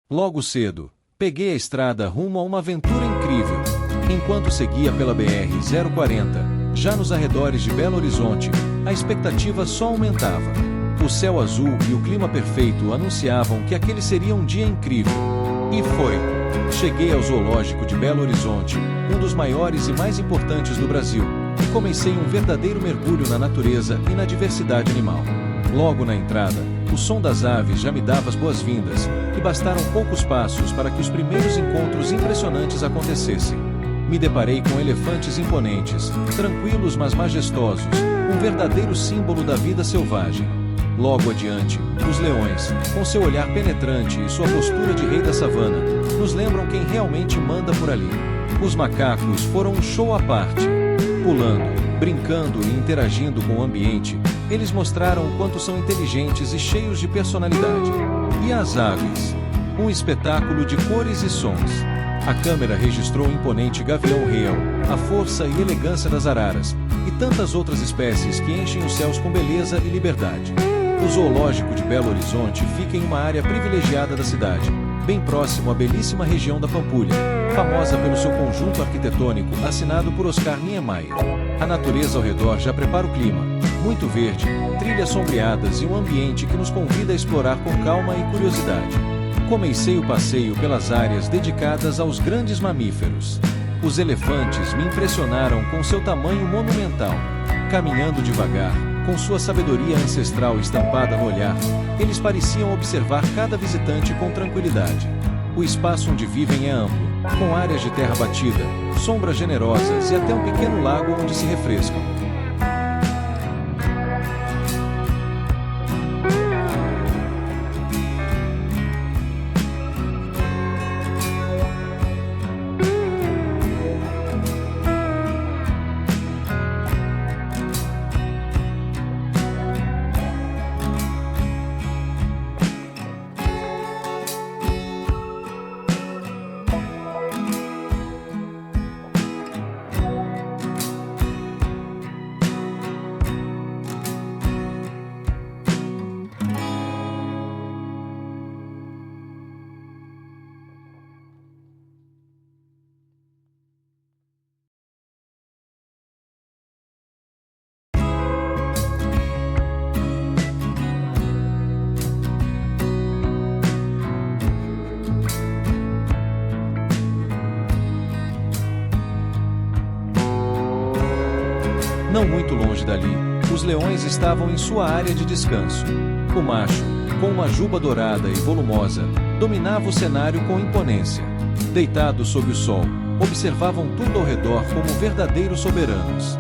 Logo cedo, peguei a estrada rumo a uma aventura incrível. Enquanto seguia pela BR-040, já nos arredores de Belo Horizonte, a expectativa só aumentava. O céu azul e o clima perfeito anunciavam que aquele seria um dia incrível. E foi. Cheguei ao Zoológico de Belo Horizonte, um dos maiores e mais importantes do Brasil, e comecei um verdadeiro mergulho na natureza e na diversidade animal. Logo na entrada, o som das aves já me dava as boas-vindas, e bastaram poucos passos para que os primeiros encontros impressionantes acontecessem. Me deparei com elefantes imponentes, tranquilos mas majestosos, um verdadeiro símbolo da vida selvagem. Logo adiante, os leões, com seu olhar penetrante e sua postura de rei da savana, nos lembram quem realmente manda por ali. Os macacos foram um show à parte. Pulando, brincando e interagindo com o ambiente, eles mostraram o quanto são inteligentes e cheios de personalidade. E as aves? Um espetáculo de cores e sons. A câmera registrou o imponente gavião-real, a força e elegância das araras, e tantas outras espécies que enchem os céus com beleza e liberdade. O Zoológico de Belo Horizonte fica em uma área privilegiada da cidade, bem próximo à belíssima região da Pampulha, famosa pelo seu conjunto arquitetônico assinado por Oscar Niemeyer. A natureza ao redor já prepara o clima, muito verde, trilhas sombreadas e um ambiente que nos convida a explorar com calma e curiosidade. Comecei o passeio pelas áreas dedicadas aos grandes mamíferos. Os elefantes me impressionaram com seu tamanho monumental. Caminhando devagar, com sua sabedoria ancestral estampada no olhar, eles pareciam observar cada visitante com tranquilidade. O espaço onde vivem é amplo, com áreas de terra batida, sombras generosas e até um pequeno lago onde se refrescam. Não muito longe dali, os leões estavam em sua área de descanso. O macho, com uma juba dourada e volumosa, dominava o cenário com imponência. Deitados sob o sol, observavam tudo ao redor como verdadeiros soberanos.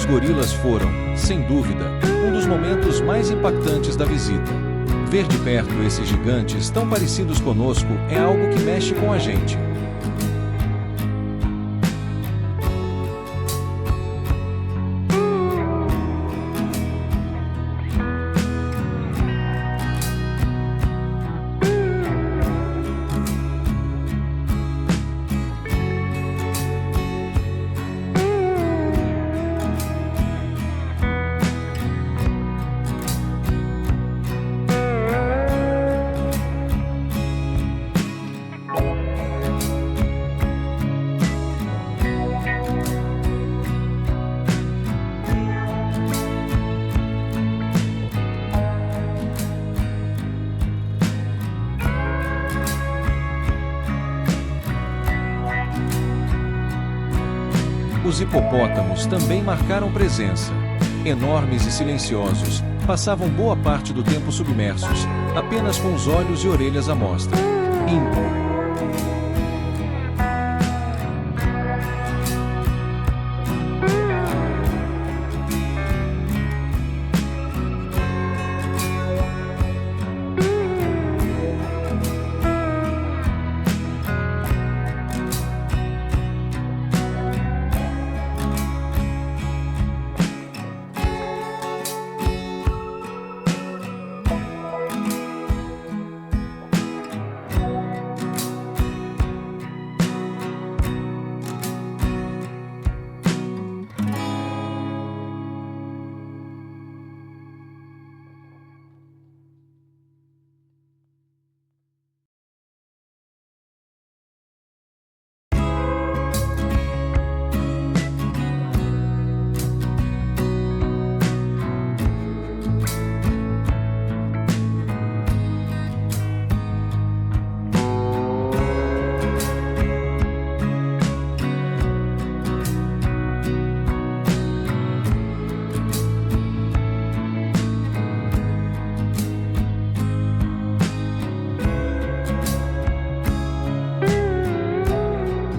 Os gorilas foram, sem dúvida, um dos momentos mais impactantes da visita. Ver de perto esses gigantes tão parecidos conosco é algo que mexe com a gente. Os hipopótamos também marcaram presença. Enormes e silenciosos, passavam boa parte do tempo submersos, apenas com os olhos e orelhas à mostra.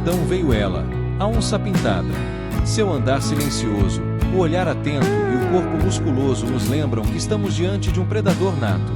Então veio ela, a onça pintada. Seu andar silencioso, o olhar atento e o corpo musculoso nos lembram que estamos diante de um predador nato.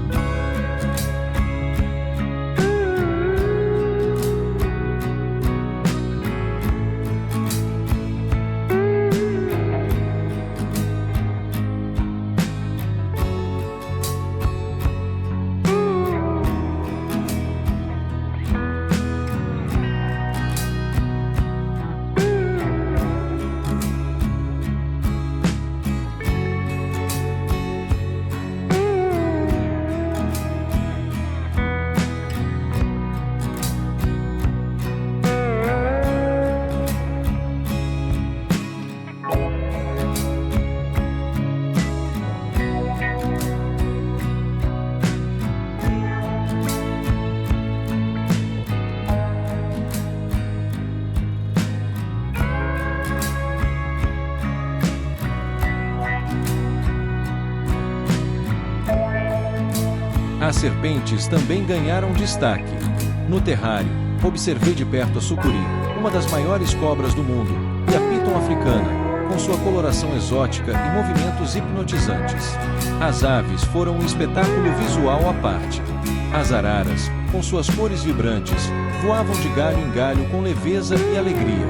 As serpentes também ganharam destaque. No terrário, observei de perto a sucuri, uma das maiores cobras do mundo, e a piton africana, com sua coloração exótica e movimentos hipnotizantes. As aves foram um espetáculo visual à parte. As araras, com suas cores vibrantes, voavam de galho em galho com leveza e alegria.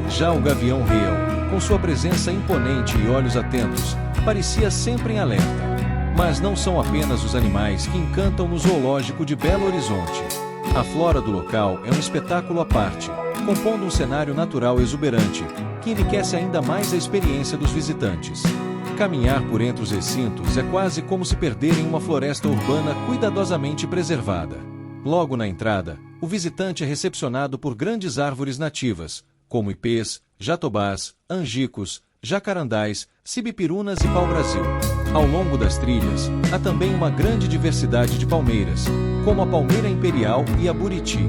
Já o gavião real, com sua presença imponente e olhos atentos, parecia sempre em alerta. Mas não são apenas os animais que encantam no zoológico de Belo Horizonte. A flora do local é um espetáculo à parte, compondo um cenário natural exuberante, que enriquece ainda mais a experiência dos visitantes. Caminhar por entre os recintos é quase como se perder em uma floresta urbana cuidadosamente preservada. Logo na entrada, o visitante é recepcionado por grandes árvores nativas, como ipês, jatobás, angicos, jacarandás, sibipirunas e pau-brasil. Ao longo das trilhas, há também uma grande diversidade de palmeiras, como a palmeira imperial e a buriti.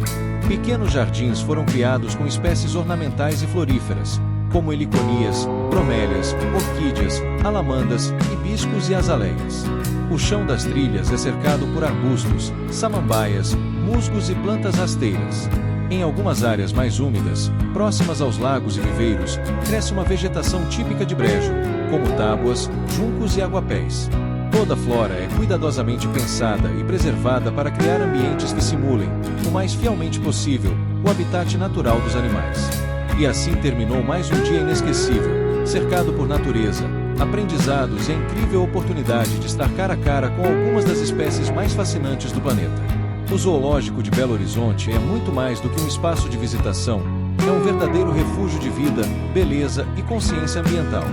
Pequenos jardins foram criados com espécies ornamentais e floríferas, como heliconias, bromélias, orquídeas, alamandas, hibiscos e azaleias. O chão das trilhas é cercado por arbustos, samambaias, musgos e plantas rasteiras. Em algumas áreas mais úmidas, próximas aos lagos e viveiros, cresce uma vegetação típica de brejo, como tábuas, juncos e aguapés. Toda a flora é cuidadosamente pensada e preservada para criar ambientes que simulem, o mais fielmente possível, o habitat natural dos animais. E assim terminou mais um dia inesquecível, cercado por natureza, aprendizados e a incrível oportunidade de estar cara a cara com algumas das espécies mais fascinantes do planeta. O Zoológico de Belo Horizonte é muito mais do que um espaço de visitação, é um verdadeiro refúgio de vida, beleza e consciência ambiental.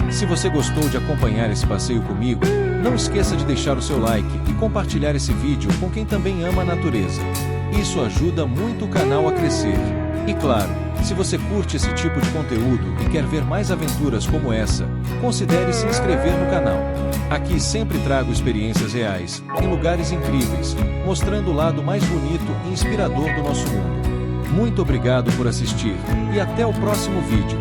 Se você gostou de acompanhar esse passeio comigo, não esqueça de deixar o seu like e compartilhar esse vídeo com quem também ama a natureza. Isso ajuda muito o canal a crescer. E claro, se você curte esse tipo de conteúdo e quer ver mais aventuras como essa, considere se inscrever no canal. Aqui sempre trago experiências reais, em lugares incríveis, mostrando o lado mais bonito e inspirador do nosso mundo. Muito obrigado por assistir, e até o próximo vídeo.